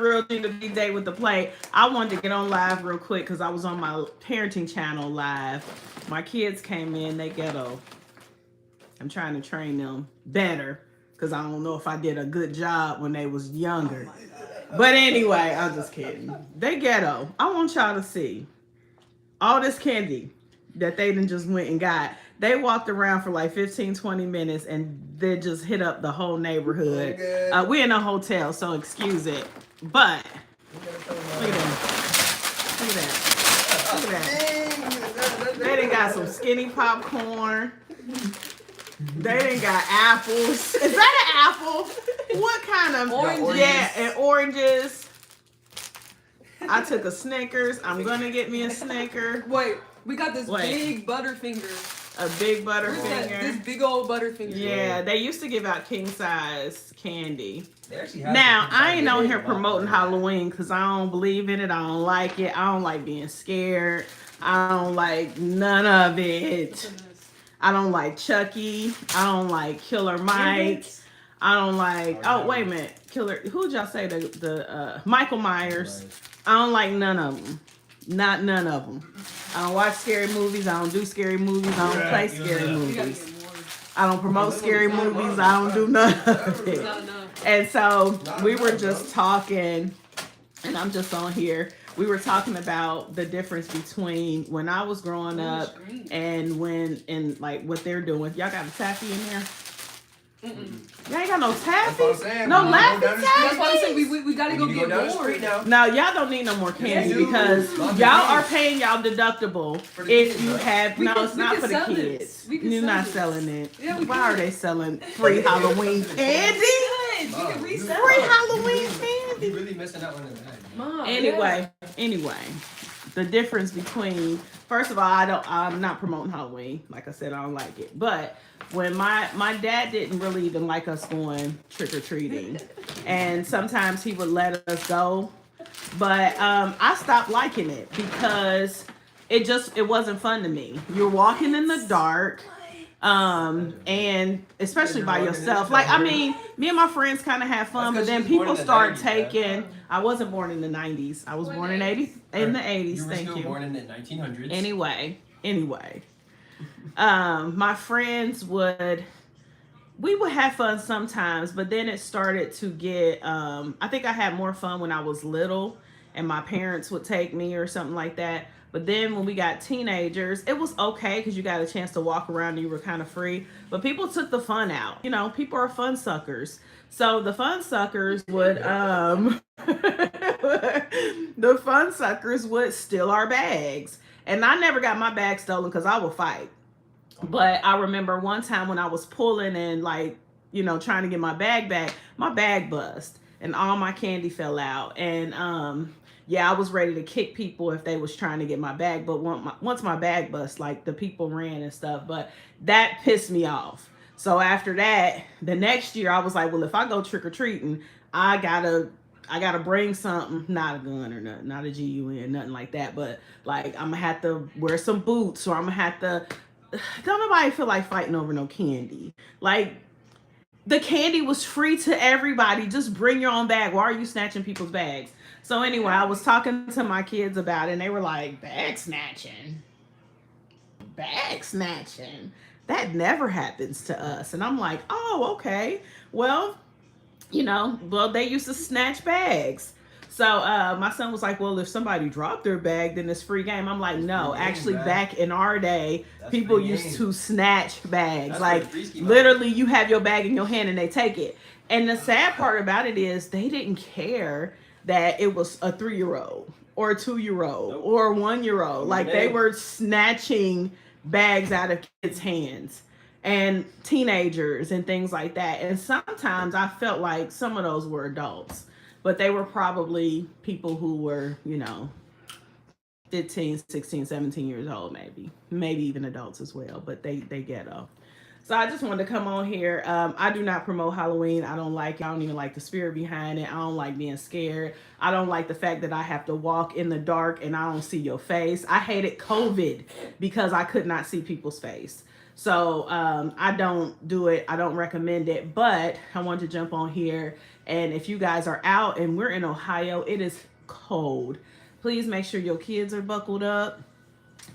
Real Thing, the big day with the play. I wanted to get on live real quick because I was on my parenting channel live. My kids came in, they ghetto. I'm trying to train them better because I don't know if I did a good job when they was younger. But anyway, I'm just kidding. They ghetto. I want y'all to see all this candy that they done just went and got. They walked around for like 15, 20 minutes and they just hit up the whole neighborhood. We're in a hotel, so excuse it. But look at that. Look at that. Look at that. They done got some skinny popcorn. They done got apples. Is that an apple? What kind of oranges? Yeah, and oranges. I took a Snickers. I'm gonna get me a Snicker. Wait, we got this big Butterfinger. A big Butterfinger. This big old Butterfinger. Yeah, they used to give out king size candy. Now, I ain't on here promoting Halloween because I don't believe in it. I don't like it. I don't like being scared. I don't like none of it. I don't like Chucky. I don't like Killer Mike. I don't like, oh, wait a minute. Who'd y'all say the Michael Myers? I don't like none of them. Not none of them. I don't watch scary movies. I don't do scary movies. I don't play scary movies. I don't promote scary movies. I don't do none of it. And so we were just talking, and I'm just on here. We were talking about the difference between when I was growing up and like what they're doing. Y'all got a taffy in there? Y'all ain't got no taffy? No laughing taffy? That's why I'm saying we gotta go get more. No, y'all don't need no more candy because y'all are paying y'all deductible if you have. No, it's not for the kids. You're not selling it. Why are they selling free Halloween candy? Free Halloween candy. You're really missing out on the bag. Anyway, the difference between, first of all, I'm not promoting Halloween. Like I said, I don't like it. But when my dad didn't really even like us going trick-or-treating. And sometimes he would let us go. But I stopped liking it because it wasn't fun to me. You're walking in the dark. And especially by yourself. Like, I mean, me and my friends kind of had fun, but then people start taking. I wasn't born in the 90s. I was born in the 80s. You were still born in the 1900s. Anyway, my friends we would have fun sometimes, but then it started to get. I think I had more fun when I was little, and my parents would take me or something like that. But then when we got teenagers, it was okay because you got a chance to walk around and you were kind of free. But people took the fun out. You know, people are fun suckers. So the fun suckers would steal our bags. And I never got my bag stolen because I would fight. But I remember one time when I was pulling and like, you know, trying to get my bag back, my bag bust and all my candy fell out. And yeah, I was ready to kick people if they was trying to get my bag. But once my bag bust, like the people ran and stuff. But that pissed me off. So after that, the next year I was like, well, if I go trick-or-treating, I gotta bring something, not a gun or nothing, not a GUN, nothing like that. But like I'm gonna have to wear some boots, or I'm gonna have to. Don't nobody feel like fighting over no candy. Like the candy was free to everybody. Just bring your own bag. Why are you snatching people's bags? So anyway, I was talking to my kids about it, and they were like, bag snatching. That never happens to us. And I'm like, oh, okay. Well, they used to snatch bags. So my son was like, well, if somebody dropped their bag, then it's free game. I'm like, no, actually back in our day, people used to snatch bags. Like literally you have your bag in your hand and they take it. And the sad part about it is they didn't care that it was a 3-year-old or a 2-year-old or a 1-year-old. Like they were snatching bags out of kids' hands and teenagers and things like that. And sometimes I felt like some of those were adults, but they were probably people who were, 15, 16, 17 years old, maybe even adults as well, but they ghetto. So I just wanted to come on here. I do not promote Halloween. I don't like it. I don't even like the spirit behind it. I don't like being scared. I don't like the fact that I have to walk in the dark and I don't see your face. I hated COVID because I could not see people's face. So I don't do it. I don't recommend it. But I wanted to jump on here And if you guys are out, and we're in Ohio, it is cold. Please make sure your kids are buckled up.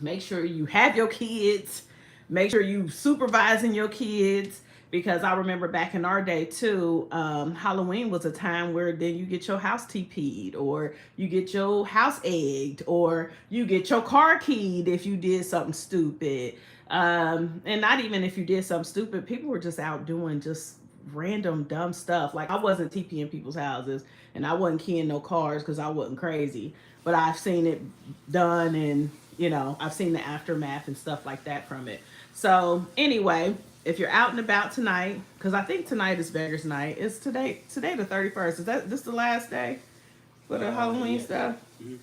Make sure you have your kids. Make sure you supervising your kids. Because I remember back in our day too, Halloween was a time where then you get your house TP'd, or you get your house egged, or you get your car keyed if you did something stupid. And not even if you did something stupid, people were just out doing just random dumb stuff. Like, I wasn't TPing people's houses, and I wasn't keying no cars because I wasn't crazy. But I've seen it done, and you know, I've seen the aftermath and stuff like that from it. So anyway, if you're out and about tonight, because I think tonight is Beggars Night. It's today the 31st. Is this the last day for the Halloween stuff? Mm-hmm.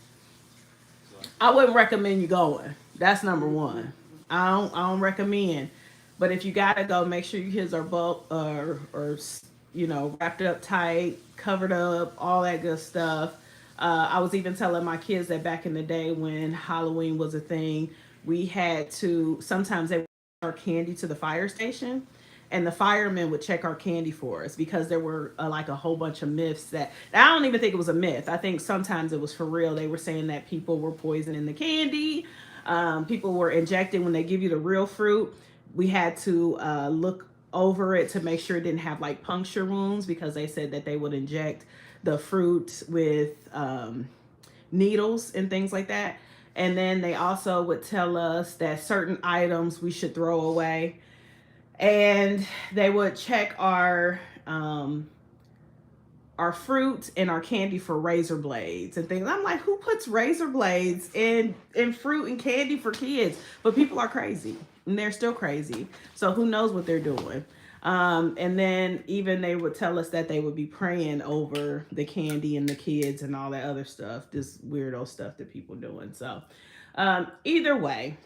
I wouldn't recommend you going. That's number one. I don't recommend. But if you gotta go, make sure your kids are or you know, wrapped up tight, covered up, all that good stuff. I was even telling my kids that back in the day when Halloween was a thing, we had to, sometimes they would take our candy to the fire station, and the firemen would check our candy for us because there were like a whole bunch of myths that, I don't even think it was a myth. I think sometimes it was for real. They were saying that people were poisoning the candy. People were injected when they give you the real fruit. We had to look over it to make sure it didn't have like puncture wounds, because they said that they would inject the fruit with needles and things like that. And then they also would tell us that certain items we should throw away. And they would check our fruit and our candy for razor blades and things. I'm like, who puts razor blades in fruit and candy for kids? But people are crazy, and they're still crazy. So who knows what they're doing? And then even they would tell us that they would be praying over the candy and the kids and all that other stuff, this weirdo stuff that people doing. So either way,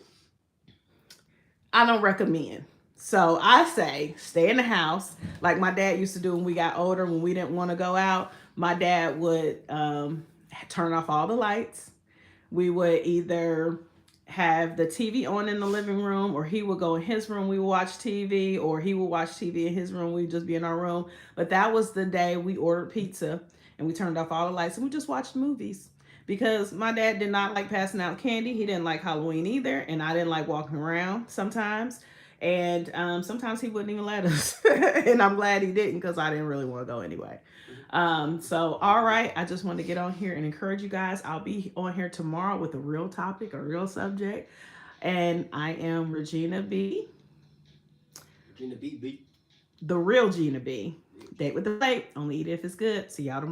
I don't recommend. So I say stay in the house, like my dad used to do when we got older. When we didn't want to go out, my dad would turn off all the lights. We would either have the TV on in the living room, or he would go in his room, we would watch TV, or he would watch TV in his room, we'd just be in our room. But that was the day we ordered pizza and we turned off all the lights and we just watched movies, because my dad did not like passing out candy. He didn't like Halloween either, and I didn't like walking around sometimes. And sometimes he wouldn't even let us. And I'm glad he didn't, because I didn't really want to go anyway. So, all right. I just wanted to get on here and encourage you guys. I'll be on here tomorrow with a real topic, a real subject. And I am Regina B. Regina B. The real Gina B. Date with the plate. Only eat it if it's good. See y'all tomorrow.